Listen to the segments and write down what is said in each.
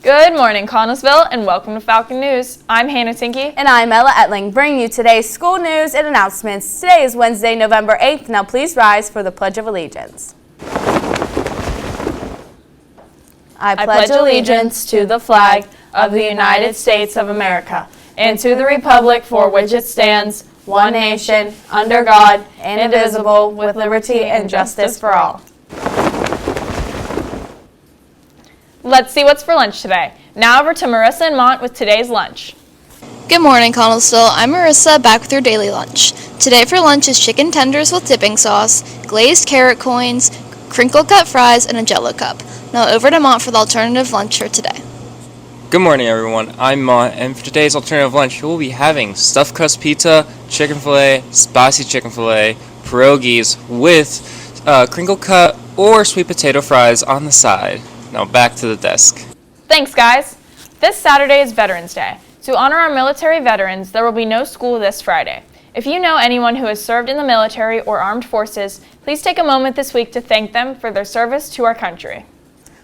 Good morning, Connellsville, and welcome to Falcon News. I'm Hannah Tinke. And I'm Ella Etling, bringing you today's school news and announcements. Today is Wednesday, November 8th. Now please rise for the Pledge of Allegiance. I pledge allegiance to the flag of the United States of America and to the republic for which it stands, one nation, under God, indivisible, with liberty and justice for all. Let's see what's for lunch today. Now over to Marissa and Mont with today's lunch. Good morning, Connellsville. I'm Marissa, back with your daily lunch. Today for lunch is chicken tenders with dipping sauce, glazed carrot coins, crinkle cut fries, and a Jell-O cup. Now over to Mont for the alternative lunch for today. Good morning, everyone. I'm Mont, and for today's alternative lunch, we'll be having stuffed crust pizza, chicken fillet, spicy chicken fillet, pierogies with crinkle cut or sweet potato fries on the side. Now back to the desk. Thanks, guys. This Saturday is Veterans Day. To honor our military veterans, there will be no school this Friday. If you know anyone who has served in the military or armed forces, please take a moment this week to thank them for their service to our country.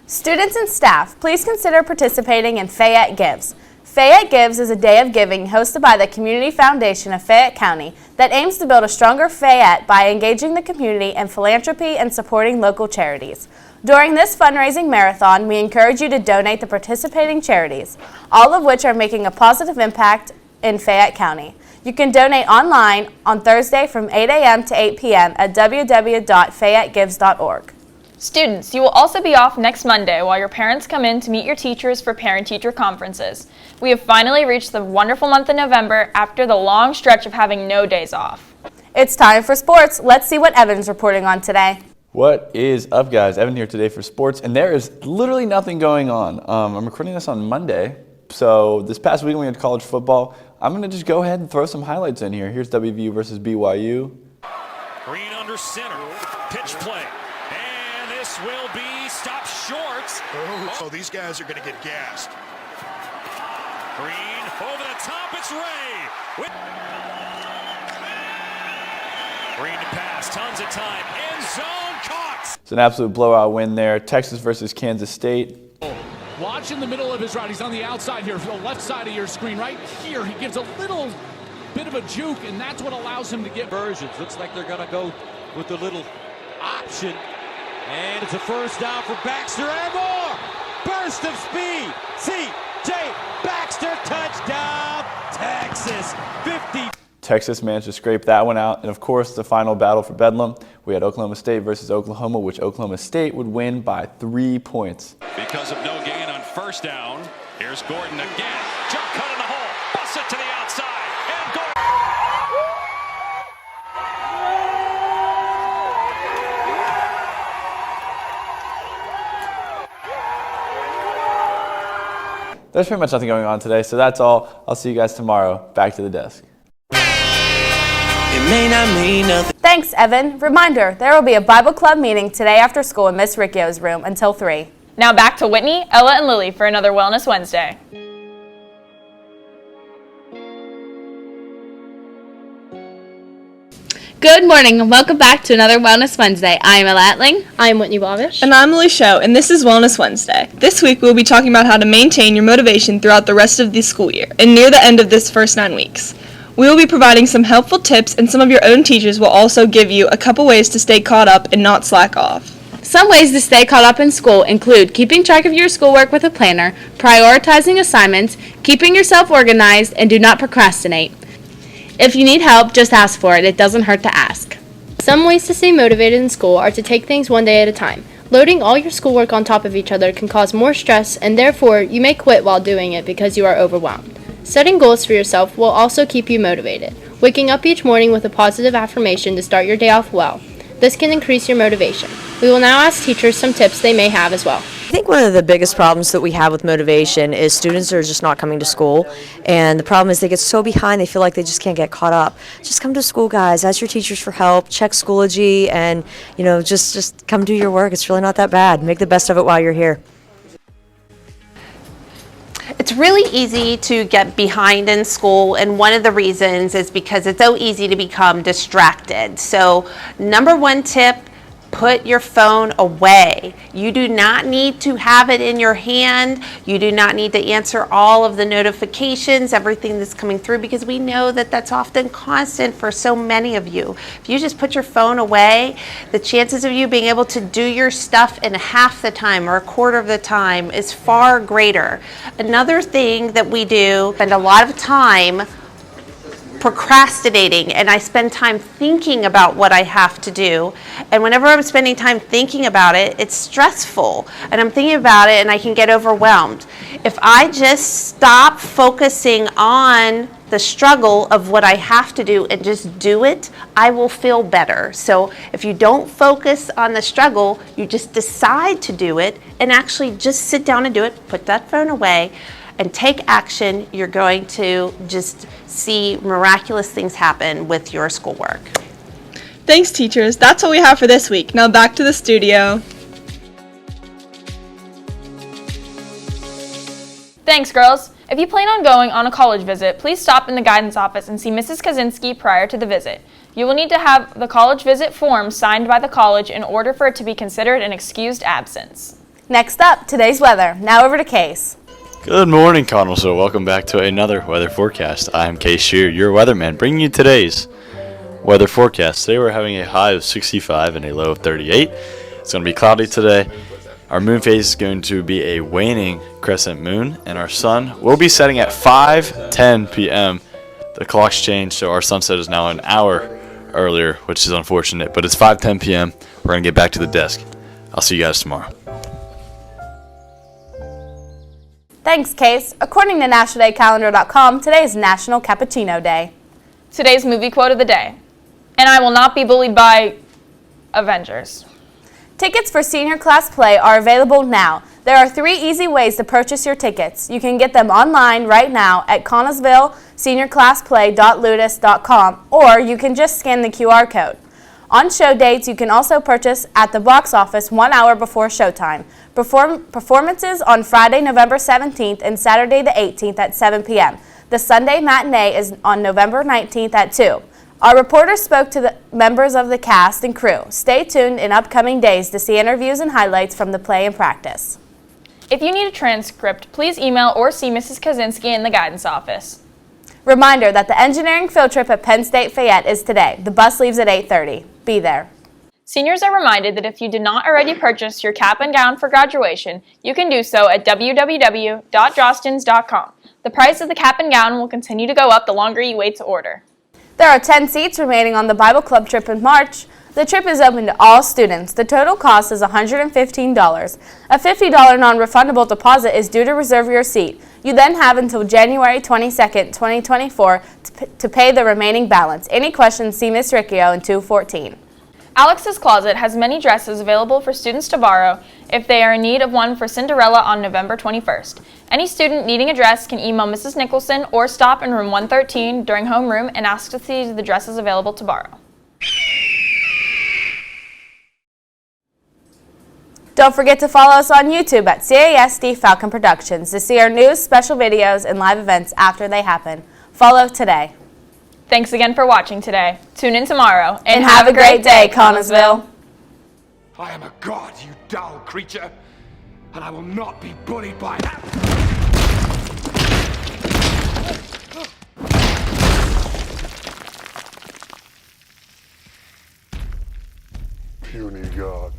Students and staff, please consider participating in Fayette Gives. Fayette Gives is a day of giving hosted by the Community Foundation of Fayette County that aims to build a stronger Fayette by engaging the community in philanthropy and supporting local charities. During this fundraising marathon, we encourage you to donate to participating charities, all of which are making a positive impact in Fayette County. You can donate online on Thursday from 8 a.m. to 8 p.m. at www.fayettegives.org. Students, you will also be off next Monday while your parents come in to meet your teachers for parent-teacher conferences. We have finally reached the wonderful month of November after the long stretch of having no days off. It's time for sports. Let's see what Evan's reporting on today. What is up, guys? Evan here today for sports, and there is literally nothing going on. I'm recording this on Monday, so this past weekend we had college football. I'm going to just go ahead and throw some highlights in here. Here's WVU versus BYU. Green under center, pitch play, and this will be stopped short. So these guys are going to get gassed. Green over the top, it's Ray. Green to pass, tons of time, end zone, caught. It's an absolute blowout win there. Texas versus Kansas State. Watch in the middle of his route. He's on the outside here, the left side of your screen. Right here, he gives a little bit of a juke, and that's what allows him to get versions. Looks like they're going to go with the little option. And it's a first down for Baxter and more. Burst of speed. C.J. Baxter, touchdown, Texas, 50. Texas managed to scrape that one out. And of course, the final battle for Bedlam, we had Oklahoma State versus Oklahoma, which Oklahoma State would win by 3 points. Because of no gain on first down, here's Gordon again. Jump cut in the hole, bust it to the outside, and Gordon. There's pretty much nothing going on today, so that's all. I'll see you guys tomorrow. Back to the desk. It may not mean nothing. Thanks, Evan. Reminder, there will be a Bible Club meeting today after school in Miss Riccio's room until 3. Now back to Whitney, Ella, and Lily for another Wellness Wednesday. Good morning and welcome back to another Wellness Wednesday. I'm Ella Etling. I'm Whitney Wavish. And I'm Lily Show, and this is Wellness Wednesday. This week we'll be talking about how to maintain your motivation throughout the rest of the school year and near the end of this first 9 weeks. We will be providing some helpful tips, and some of your own teachers will also give you a couple ways to stay caught up and not slack off. Some ways to stay caught up in school include keeping track of your schoolwork with a planner, prioritizing assignments, keeping yourself organized, and do not procrastinate. If you need help, just ask for it. It doesn't hurt to ask. Some ways to stay motivated in school are to take things one day at a time. Loading all your schoolwork on top of each other can cause more stress, and therefore you may quit while doing it because you are overwhelmed. Setting goals for yourself will also keep you motivated. Waking up each morning with a positive affirmation to start your day off well. This can increase your motivation. We will now ask teachers some tips they may have as well. I think one of the biggest problems that we have with motivation is students are just not coming to school, and the problem is they get so behind they feel like they just can't get caught up. Just come to school, guys. Ask your teachers for help. Check Schoology, and just come do your work. It's really not that bad. Make the best of it while you're here. It's really easy to get behind in school, and one of the reasons is because it's so easy to become distracted. So number one tip, Put your phone away. You do not need to have it in your hand. You do not need to answer all of the notifications, everything that's coming through, because we know that that's often constant for so many of you. If you just put your phone away, the chances of you being able to do your stuff in half the time or a quarter of the time is far greater. Another thing that we do, spend a lot of time procrastinating, and I spend time thinking about what I have to do, and whenever I'm spending time thinking about it, it's stressful, and I'm thinking about it and I can get overwhelmed. If I just stop focusing on the struggle of what I have to do and just do it, I will feel better. So if you don't focus on the struggle, you just decide to do it and actually just sit down and do it, put that phone away, and take action, you're going to just see miraculous things happen with your schoolwork. Thanks, teachers. That's what we have for this week. Now back to the studio. Thanks, girls. If you plan on going on a college visit, please stop in the guidance office and see Mrs. Kaczynski prior to the visit. You will need to have the college visit form signed by the college in order for it to be considered an excused absence. Next up, today's weather. Now over to CAHS. Good morning, Connellsville. Welcome back to another weather forecast. I am Case Shear, your weatherman, bringing you today's weather forecast. Today we're having a high of 65 and a low of 38. It's going to be cloudy today. Our moon phase is going to be a waning crescent moon, and our sun will be setting at 5:10 p.m. The clock's changed, so our sunset is now an hour earlier, which is unfortunate, but it's 5:10 p.m. We're going to get back to the desk. I'll see you guys tomorrow. Thanks, Case. According to NationalDayCalendar.com, today is National Cappuccino Day. Today's movie quote of the day. And I will not be bullied by Avengers. Tickets for senior class play are available now. There are 3 easy ways to purchase your tickets. You can get them online right now at ConnellsvilleSeniorClassPlay.Ludus.com, or you can just scan the QR code. On show dates, you can also purchase at the box office 1 hour before showtime. Performances on Friday, November 17th and Saturday the 18th at 7 p.m. The Sunday matinee is on November 19th at 2. Our reporters spoke to the members of the cast and crew. Stay tuned in upcoming days to see interviews and highlights from the play and practice. If you need a transcript, please email or see Mrs. Kaczynski in the guidance office. Reminder that the engineering field trip at Penn State Fayette is today. The bus leaves at 8:30. Be there. Seniors are reminded that if you did not already purchase your cap and gown for graduation, you can do so at www.jostens.com. The price of the cap and gown will continue to go up the longer you wait to order. There are 10 seats remaining on the Bible Club trip in March. The trip is open to all students. The total cost is $115. A $50 non-refundable deposit is due to reserve your seat. You then have until January 22nd, 2024 to pay the remaining balance. Any questions, see Ms. Riccio in 214. Alex's Closet has many dresses available for students to borrow if they are in need of one for Cinderella on November 21st. Any student needing a dress can email Mrs. Nicholson or stop in room 113 during homeroom and ask to see the dresses available to borrow. Don't forget to follow us on YouTube at CASD Falcon Productions to see our news, special videos, and live events after they happen. Follow today. Thanks again for watching today. Tune in tomorrow and have a great day, Connellsville. I am a god, you dull creature, and I will not be bullied by that. Puny god.